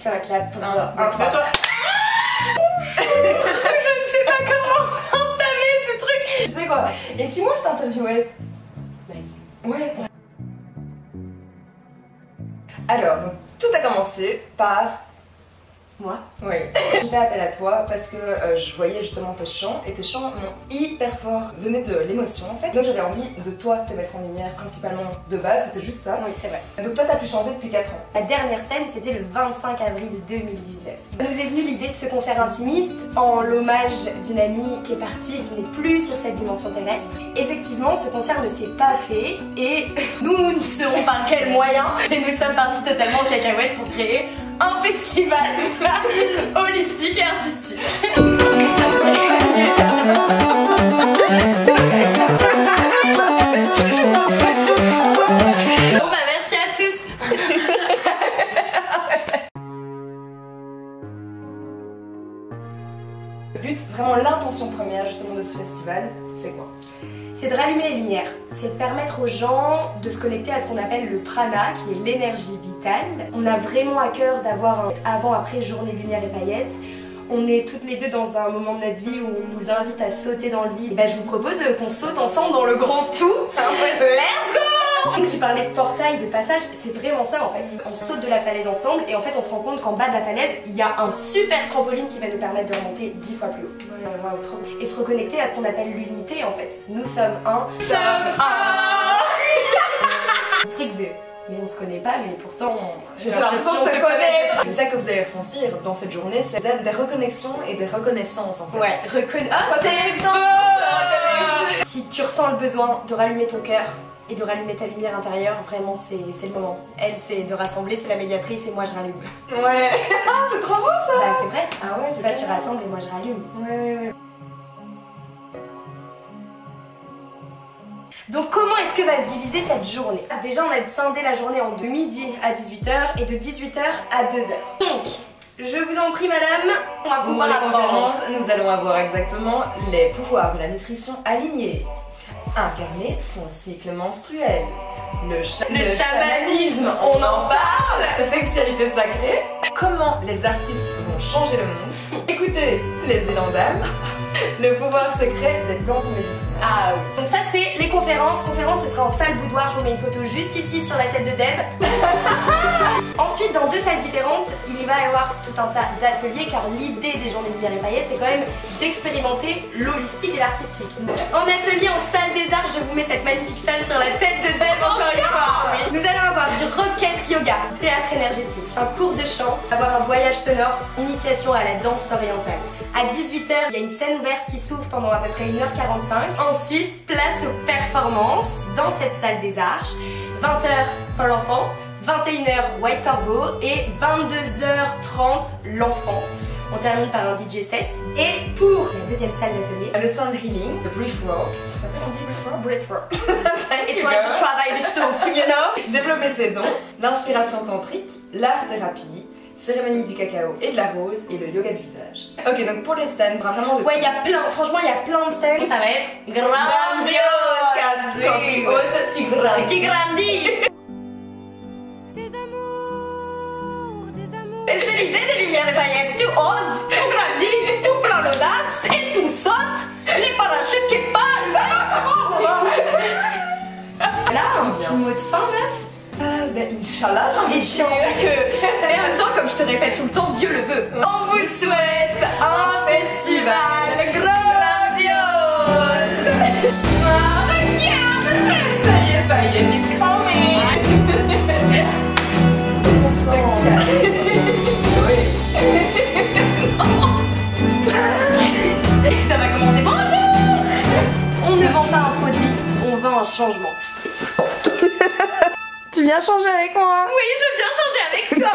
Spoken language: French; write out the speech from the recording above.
fais un clap pour genre. Un, trois. Je ne sais pas comment entamer ce truc. Tu sais quoi? Et si moi je t'interviewais? Vas-y. Ouais. Alors, donc, tout a commencé par... Moi? Oui. J'ai fait appel à toi parce que je voyais justement tes chants et tes chants m'ont hyper fort donné de l'émotion en fait. Donc j'avais envie de toi te mettre en lumière principalement de base, c'était juste ça. Oui, c'est vrai. Donc toi t'as pu chanter depuis 4 ans. La dernière scène, c'était le 25 avril 2019. Nous est venue l'idée de ce concert intimiste en l'hommage d'une amie qui est partie et qui n'est plus sur cette dimension terrestre. Effectivement, ce concert ne s'est pas fait et nous ne saurons par quels moyens et nous sommes partis totalement en cacahuète pour créer un festival holistique et artistique. Bon bah merci à tous. Le but, vraiment l'intention première justement de ce festival, c'est quoi? C'est de rallumer les lumières, c'est de permettre aux gens de se connecter à ce qu'on appelle le prana, qui est l'énergie vitale. On a vraiment à cœur d'avoir un avant-après journée lumière et paillettes. On est toutes les deux dans un moment de notre vie où on nous invite à sauter dans le vide. Et ben, je vous propose qu'on saute ensemble dans le grand tout. Let's go! Tu parlais de portail, de passage, c'est vraiment ça en fait. On saute de la falaise ensemble et en fait on se rend compte qu'en bas de la falaise, il y a un super trampoline qui va nous permettre de remonter 10 fois plus haut. Wow, trop bien. Et se reconnecter à ce qu'on appelle l'unité en fait. Nous sommes un. Ce truc de. Mais on se connaît pas, mais pourtant j'ai l'impression de te connaître. C'est ça que vous allez ressentir dans cette journée, c'est des reconnexions et des reconnaissances en fait. Ouais, c'est beau. Si tu ressens le besoin de rallumer ton cœur et de rallumer ta lumière intérieure, vraiment c'est le moment. Elle c'est de rassembler, c'est la médiatrice et moi je rallume. Ouais. C'est trop beau ça. Bah c'est vrai. Ah ouais, c'est toi tu rassembles et moi je rallume. Ouais. Donc comment est-ce que va se diviser cette journée? Déjà on a scindé la journée en de midi à 18h et de 18h à 2h. Donc, je vous en prie madame, on va pouvoir apprendre. Nous allons avoir exactement les pouvoirs de la nutrition alignés. Incarner son cycle menstruel. Le chamanisme, on en parle. La sexualité sacrée. Comment les artistes vont changer le monde. Écoutez les élans d'âme. Le pouvoir secret des plantes médicinales. Ah oui. Donc ça c'est les conférences. Conférence ce sera en salle boudoir. Je vous mets une photo juste ici sur la tête de Deb. Ensuite dans deux salles différentes, il va y avoir tout un tas d'ateliers car l'idée des journées lumière et paillettes c'est quand même d'expérimenter l'holistique et l'artistique. En atelier en salle des arts, je vous mets cette magnifique salle sur la tête de Deb encore une fois. Oui. Nous allons avoir du rocket yoga, théâtre énergétique, un cours de chant, avoir un voyage sonore, initiation à la danse orientale. À 18h, il y a une scène ouverte qui s'ouvre pendant à peu près 1h45. Ensuite, place aux performances dans cette salle des arches. 20h pour l'enfant, 21h White Corbeau et 22h30 l'enfant. On termine par un DJ set. Et pour la deuxième salle d'atelier, le sound healing, le breathwork. C'est ça qu'on dit breathwork? It's like the travail du souffle, you know? Développer ses dons, l'inspiration tantrique, l'art-thérapie, cérémonie du cacao et de la rose et le yoga du visage. Ok, donc pour les stands, vraiment de... Ouais, il y a plein, franchement, il y a plein de stands. Ça va être grandiose. Quand tu oses, tu grandis. Tu grandis. Et c'est l'idée des lumières et paillettes. Tu oses, tu grandis, tu prends l'audace et tu sautes. Les parachutes qui passent. Ça va. Là, un petit mot de fin, meuf. Ben Inch'Allah, j'ai envie de dire que... Et en même temps, comme je te répète tout le temps, Dieu le veut. On vous souhaite un festival grandiose. Oh, regarde, ça y est, paillettes, it's coming. On se calme. Ça va commencer. Bonjour. On ne vend pas un produit, on vend un changement. Tu viens changer avec moi? Oui, je viens changer avec toi.